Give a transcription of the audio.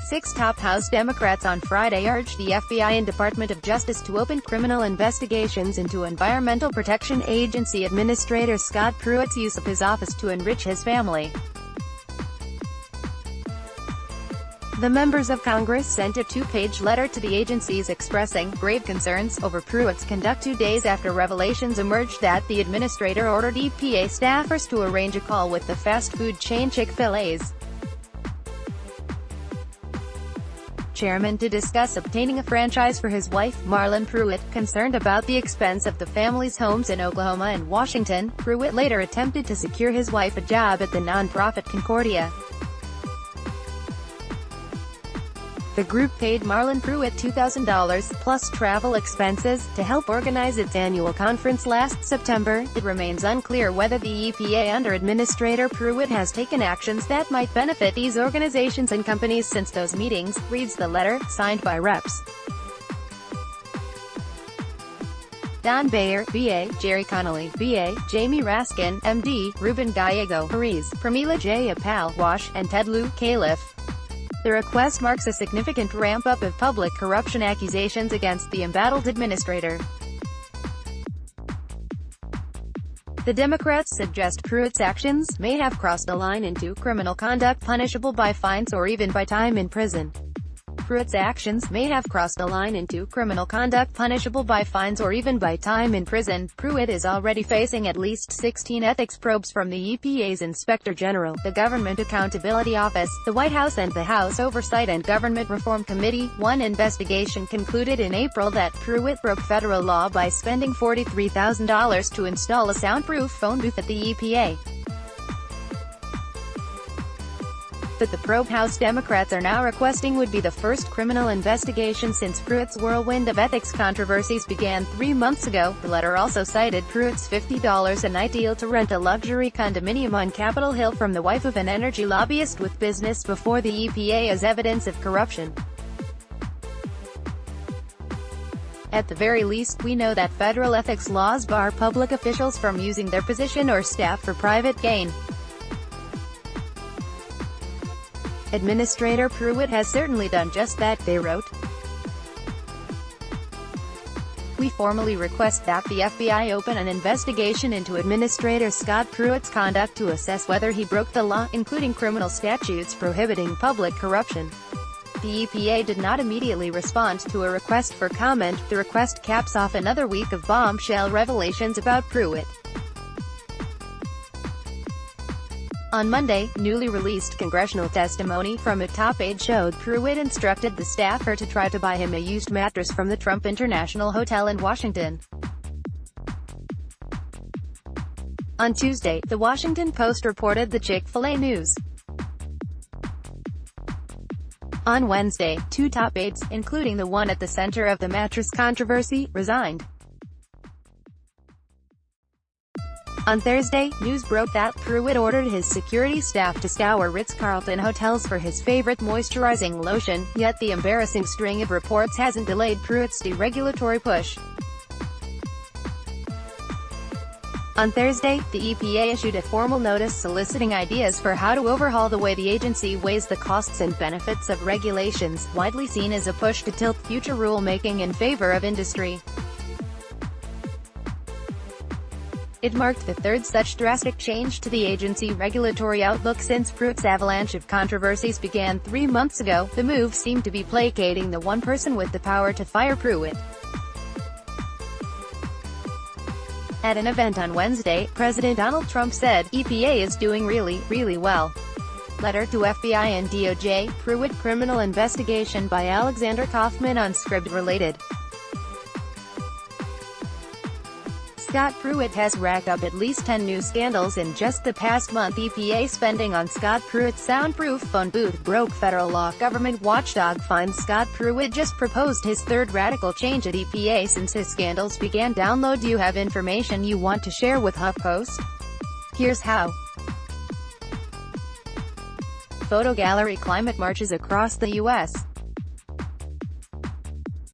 Six top House Democrats on Friday urged the FBI and Department of Justice to open criminal investigations into Environmental Protection Agency Administrator Scott Pruitt's use of his office to enrich his family. The members of Congress sent a two-page letter to the agencies expressing grave concerns over Pruitt's conduct 2 days after revelations emerged that the administrator ordered EPA staffers to arrange a call with the fast food chain Chick-Fil-A's chairman to discuss obtaining a franchise for his wife, Marlon Pruitt. Concerned about the expense of the family's homes in Oklahoma and Washington, Pruitt later attempted to secure his wife a job at the nonprofit Concordia. The group paid Marlon Pruitt $2,000, plus travel expenses, to help organize its annual conference last September. It remains unclear whether the EPA under Administrator Pruitt has taken actions that might benefit these organizations and companies since those meetings, reads the letter, signed by Reps. Don Bayer, B.A., Jerry Connolly, B.A., Jamie Raskin, M.D., Ruben Gallego, Ariz, Pramila J. Apal, Wash, and Ted Lou, Califf. The request marks a significant ramp-up of public corruption accusations against the embattled administrator. The Democrats suggest Pruitt's actions may have crossed a line into criminal conduct punishable by fines or even by time in prison. Pruitt's actions may have crossed a line into criminal conduct punishable by fines or even by time in prison. Pruitt is already facing at least 16 ethics probes from the EPA's Inspector General, the Government Accountability Office, the White House and the House Oversight and Government Reform Committee. One investigation concluded in April that Pruitt broke federal law by spending $43,000 to install a soundproof phone booth at the EPA. That the probe House Democrats are now requesting would be the first criminal investigation since Pruitt's whirlwind of ethics controversies began 3 months ago. The letter also cited Pruitt's $50 a night deal to rent a luxury condominium on Capitol Hill from the wife of an energy lobbyist with business before the EPA as evidence of corruption. At the very least, we know that federal ethics laws bar public officials from using their position or staff for private gain. Administrator Pruitt has certainly done just that, they wrote. We formally request that the FBI open an investigation into Administrator Scott Pruitt's conduct to assess whether he broke the law, including criminal statutes prohibiting public corruption. The EPA did not immediately respond to a request for comment. The request caps off another week of bombshell revelations about Pruitt. On Monday, newly released congressional testimony from a top aide showed Pruitt instructed the staffer to try to buy him a used mattress from the Trump International Hotel in Washington. On Tuesday, The Washington Post reported the Chick-Fil-A news. On Wednesday, 2 top aides, including the one at the center of the mattress controversy, resigned. On Thursday, news broke that Pruitt ordered his security staff to scour Ritz-Carlton hotels for his favorite moisturizing lotion, yet the embarrassing string of reports hasn't delayed Pruitt's deregulatory push. On Thursday, the EPA issued a formal notice soliciting ideas for how to overhaul the way the agency weighs the costs and benefits of regulations, widely seen as a push to tilt future rulemaking in favor of industry. It marked the third such drastic change to the agency regulatory outlook since Pruitt's avalanche of controversies began 3 months ago. The move seemed to be placating the one person with the power to fire Pruitt. At an event on Wednesday, President Donald Trump said, "EPA is doing really well." Letter to FBI and DOJ, Pruitt criminal investigation by Alexander Kaufman on Scribd-related. Scott Pruitt has racked up at least 10 new scandals in just the past month. EPA spending on Scott Pruitt's soundproof phone booth broke federal law. Government watchdog finds Scott Pruitt just proposed his third radical change at EPA since his scandals began. Download. Do you have information you want to share with HuffPost? Here's how. Photo gallery. Climate marches across the U.S.